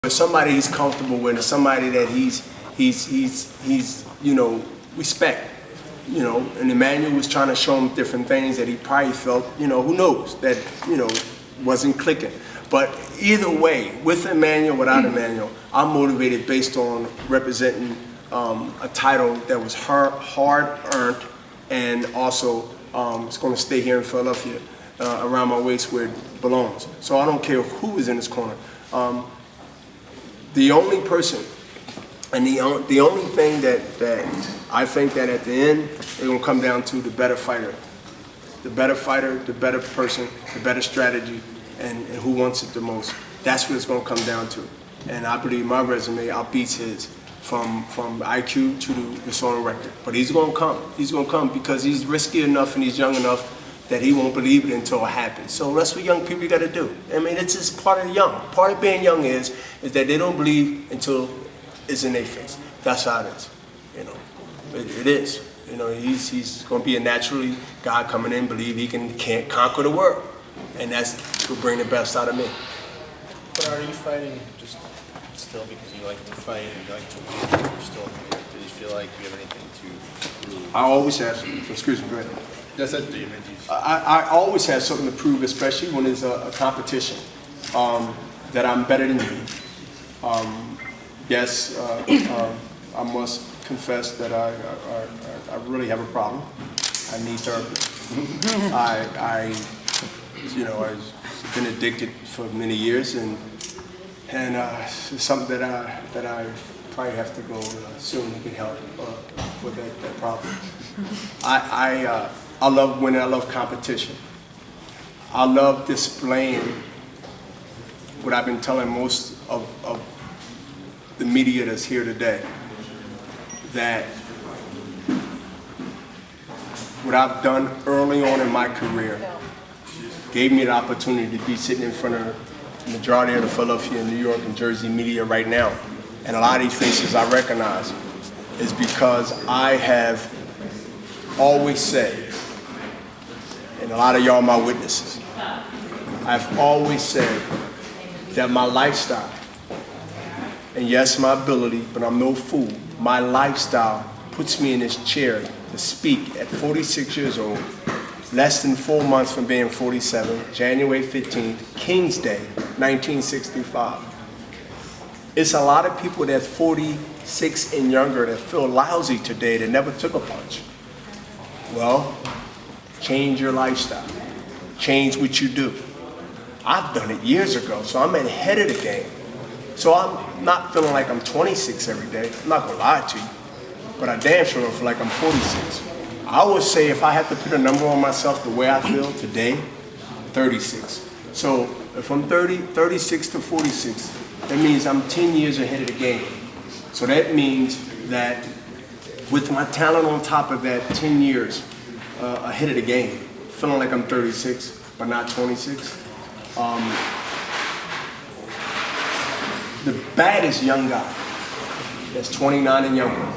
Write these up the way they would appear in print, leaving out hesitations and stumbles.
Somebody he's comfortable with, somebody that he's respect. And Emmanuel was trying to show him different things that he probably felt, who knows, that, wasn't clicking. But either way, with Emmanuel, without Emmanuel, I'm motivated based on representing a title that was hard-earned, and also it's going to stay here in Philadelphia around my waist where it belongs. So I don't care who is in this corner. The only person and the only thing that I think that at the end, it's going to come down to the better fighter. The better fighter, the better person, the better strategy, and who wants it the most. That's what it's going to come down to. And I believe my resume outbeats his from IQ to the song record. But he's going to come. He's going to come because he's risky enough and he's young enough that he won't believe it until it happens. So that's what young people got to do. I mean, it's just part of the young. Part of being young is that they don't believe until it's in their face. That's how it is. It is. He's going to be a naturally guy coming in, believe he can't conquer the world, and that's will bring the best out of me. But are you fighting just still because you like to fight and you like to win? Or still, do you feel like you have anything to prove? I always have. Excuse me, go ahead. That's it. I always have something to prove, especially when it's a competition that I'm better than you. Yes, I must confess that I really have a problem. I need therapy. I've been addicted for many years, and it's something that I probably have to go soon to get help with that problem. I love winning. I love competition. I love displaying what I've been telling most of the media that's here today, that what I've done early on in my career gave me the opportunity to be sitting in front of the majority of the Philadelphia, New York, and Jersey media right now. And a lot of these faces I recognize is because I have always said, and a lot of y'all are my witnesses, I've always said that my lifestyle, and yes, my ability, but I'm no fool, my lifestyle puts me in this chair to speak at 46 years old, less than 4 months from being 47, January 15th, King's Day, 1965. It's a lot of people that's 46 and younger that feel lousy today that never took a punch. Well, change your lifestyle. Change what you do. I've done it years ago, so I'm ahead of the game. So I'm not feeling like I'm 26 every day. I'm not gonna lie to you, but I damn sure don't feel like I'm 46. I would say if I had to put a number on myself the way I feel today, 36. So if I'm 36 to 46, that means I'm 10 years ahead of the game. So that means that with my talent on top of that, 10 years ahead of the game, feeling like I'm 36, but not 26. The baddest young guy that's 29 and younger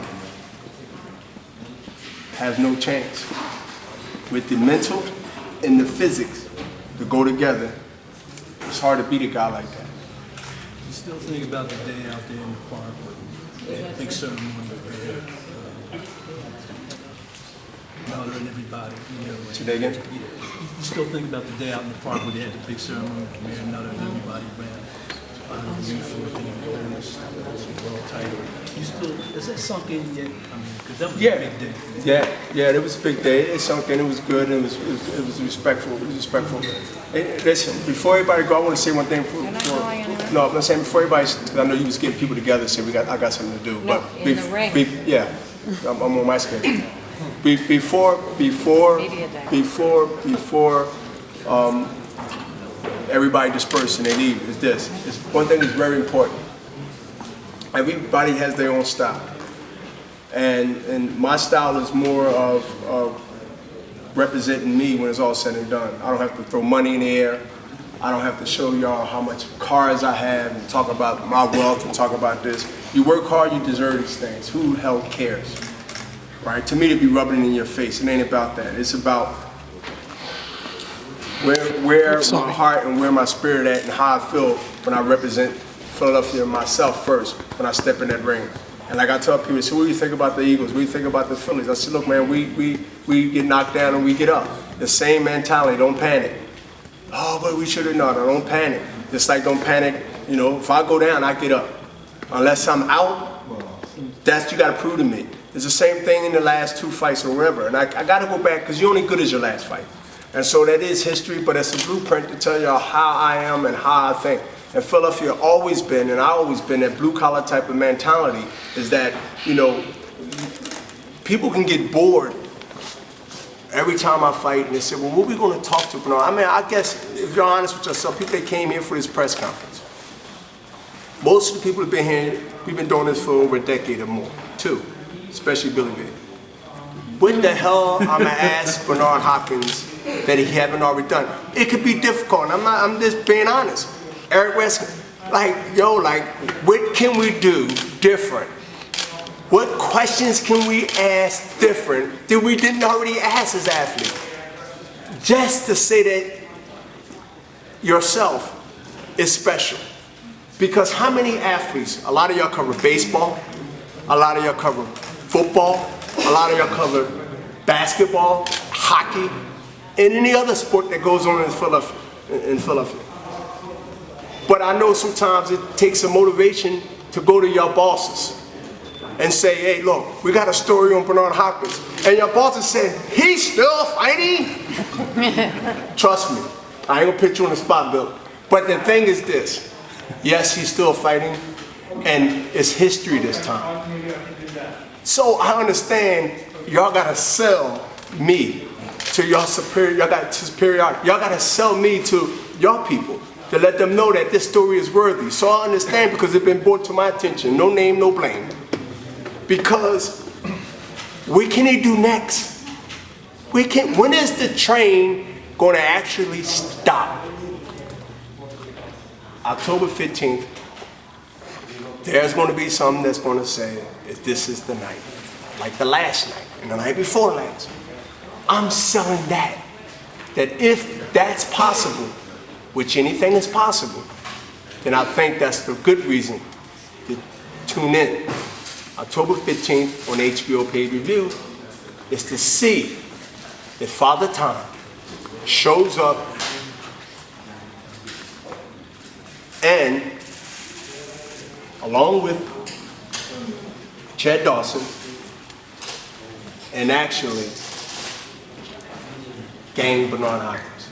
has no chance. With the mental and the physics to go together, it's hard to beat a guy like that. You still think about the day out there in the park with that big ceremony and everybody, Say that again? You still think about the day out in the park where they had the big ceremony, where another and everybody ran you for the world title. You still, is that sunk in yet? I mean, because that was a big day. Yeah, it was a big day. It sunk in, it was good, and it was respectful. It was respectful. Hey, listen, before everybody go, I want to say one thing. No, I'm not saying before everybody, because I know you was getting people together, so I got something to do. No, but in the ring. I'm on my schedule. Before everybody disperse and they leave, is this. It's one thing that's very important. Everybody has their own style. And my style is more of representing me when it's all said and done. I don't have to throw money in the air. I don't have to show y'all how much cars I have and talk about my wealth and talk about this. You work hard, you deserve these things. Who the hell cares? Right? To me, to be rubbing it in your face, it ain't about that. It's about where my heart and where my spirit at and how I feel when I represent Philadelphia and myself first when I step in that ring. And like I tell people, so what do you think about the Eagles? What do you think about the Phillies? I said, look, man, we get knocked down and we get up. The same mentality, don't panic. Oh, but we should have known. Don't panic. Just like don't panic, you know, if I go down, I get up. Unless I'm out, that's you got to prove to me. It's the same thing in the last 2 fights or whatever. And I got to go back because you're only good as your last fight. And so that is history, but it's a blueprint to tell y'all how I am and how I think. And Philadelphia always been, and I always been, that blue-collar type of mentality is that, you know, people can get bored every time I fight and they say, well, what are we going to talk to Bernard? I mean, I guess, if you're honest with yourself, people that came here for this press conference, most of the people that have been here, we've been doing this for over a decade or more, too, especially Billy Baby. What the hell I'm going to ask Bernard Hopkins that he haven't already done? It could be difficult, and I'm just being honest. Eric West, like, yo, like, what can we do different? What questions can we ask different that we didn't already ask as athletes? Just to say that yourself is special. Because how many athletes, a lot of y'all cover baseball, a lot of y'all cover football, a lot of y'all cover basketball, hockey, and any other sport that goes on in Philadelphia. But I know sometimes it takes some motivation to go to your bosses and say, hey, look, we got a story on Bernard Hopkins. And your bosses said, he's still fighting? Trust me, I ain't gonna put you on the spot, Bill. But the thing is this, yes, he's still fighting, and it's history this time. So I understand y'all gotta sell me to your superior, y'all gotta sell me to your people to let them know that this story is worthy. So I understand because it's been brought to my attention, no name, no blame. Because what can they do next? When is the train gonna actually stop? October 15th, there's going to be something that's going to say, this is the night. Like the last night, and the night before last. I'm selling that. That if that's possible, which anything is possible, then I think that's the good reason to tune in. October 15th on HBO pay-per-view is to see that Father Time shows up and along with Chad Dawson and actually gang Bernard Hopkins.